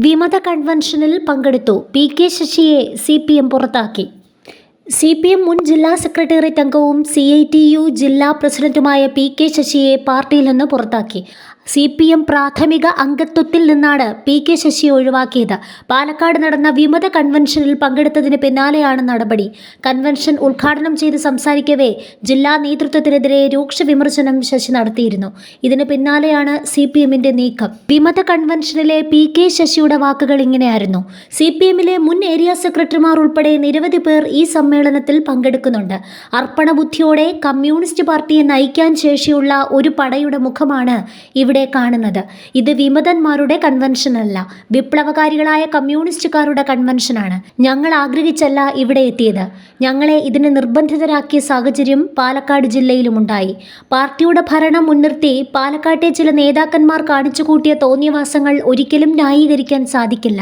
വിമത കൺവെൻഷനിൽ പങ്കെടുത്തു. പി.കെ. ശശിയെ CPM പുറത്താക്കി. CPM മുൻ ജില്ലാ സെക്രട്ടേറിയറ്റ് അംഗവും CITU ജില്ലാ പ്രസിഡന്റുമായ P.K. ശശിയെ പാർട്ടിയിൽ നിന്ന് പുറത്താക്കി. CPM പ്രാഥമിക അംഗത്വത്തിൽ നിന്നാണ് P.K. ശശിയെ ഒഴിവാക്കിയത്. പാലക്കാട് നടന്ന വിമത കൺവെൻഷനിൽ പങ്കെടുത്തതിന് പിന്നാലെയാണ് നടപടി. കൺവെൻഷൻ ഉദ്ഘാടനം ചെയ്ത് സംസാരിക്കവേ ജില്ലാ നേതൃത്വത്തിനെതിരെ രൂക്ഷ വിമർശനം ശശി നടത്തിയിരുന്നു. ഇതിന് പിന്നാലെയാണ് CPMന്റെ നീക്കം. വിമത കൺവെൻഷനിലെ P.K. ശശിയുടെ വാക്കുകൾ ഇങ്ങനെയായിരുന്നു. CPMലെ മുൻ ഏരിയ സെക്രട്ടറിമാർ ഉൾപ്പെടെ നിരവധി പേർ ഈ സമ്മേളനത്തിൽ പങ്കെടുക്കുന്നുണ്ട്. അർപ്പണബുദ്ധിയോടെ കമ്മ്യൂണിസ്റ്റ് പാർട്ടിയെ നയിക്കാൻ ശേഷിയുള്ള ഒരു പടയുടെ മുഖമാണ് ഇവിടെ കാണുന്നത്. ഇത് വിമതന്മാരുടെ കൺവെൻഷനല്ല, വിപ്ലവകാരികളായ കമ്മ്യൂണിസ്റ്റുകാരുടെ കൺവെൻഷനാണ്. ഞങ്ങൾ ആഗ്രഹിച്ചല്ല ഇവിടെ എത്തിയത്. ഞങ്ങളെ ഇതിന് നിർബന്ധിതരാക്കിയ സാഹചര്യം പാലക്കാട് ജില്ലയിലുമുണ്ടായി. പാർട്ടിയുടെ ഭരണം മുൻനിർത്തി പാലക്കാട്ടെ ചില നേതാക്കന്മാർ കാണിച്ചുകൂട്ടിയ തോന്നിയവാസങ്ങൾ ഒരിക്കലും ന്യായീകരിക്കാൻ സാധിക്കില്ല.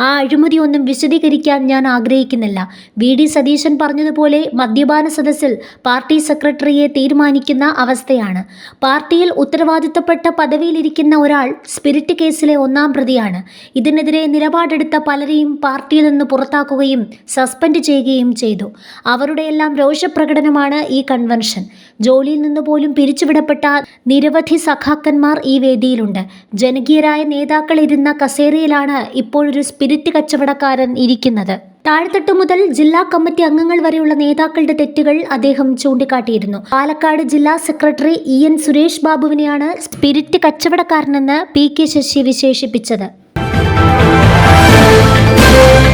ആ അഴിമതിയൊന്നും വിശദീകരിക്കാൻ ഞാൻ ആഗ്രഹിക്കുന്നില്ല. V.D. സതീശൻ പറഞ്ഞതുപോലെ മദ്യപാന സദസ്സിൽ പാർട്ടി സെക്രട്ടറിയെ തീരുമാനിക്കുന്ന അവസ്ഥയാണ്. പാർട്ടിയിൽ ഉത്തരവാദിത്തപ്പെട്ട പദവിയിലിരിക്കുന്ന ഒരാൾ സ്പിരിറ്റ് കേസിലെ 1-ാം പ്രതിയാണ്. ഇതിനെതിരെ നിലപാടെടുത്ത പലരെയും പാർട്ടിയിൽ നിന്ന് പുറത്താക്കുകയും സസ്പെൻഡ് ചെയ്യുകയും ചെയ്തു. അവരുടെയെല്ലാം രോഷപ്രകടനമാണ് ഈ കൺവെൻഷൻ. ജോലിയിൽ നിന്ന് പോലും പിരിച്ചുവിടപ്പെട്ട നിരവധി സഖാക്കന്മാർ ഈ വേദിയിലുണ്ട്. ജനകീയരായ നേതാക്കൾ ഇരുന്ന കസേരയിലാണ് ഇപ്പോഴൊരു സ്പിരിറ്റ് കച്ചവടക്കാരൻ ഇരിക്കുന്നത്. താഴ്ത്തട്ടു മുതൽ ജില്ലാ കമ്മിറ്റി അംഗങ്ങൾ വരെയുള്ള നേതാക്കളുടെ തെറ്റുകൾ അദ്ദേഹം ചൂണ്ടിക്കാട്ടിയിരുന്നു. പാലക്കാട് ജില്ലാ സെക്രട്ടറി EN സുരേഷ് ബാബുവിനെയാണ് സ്പിരിറ്റ് കച്ചവടക്കാരനെന്ന് P.K. ശശി വിശേഷിപ്പിച്ചത്.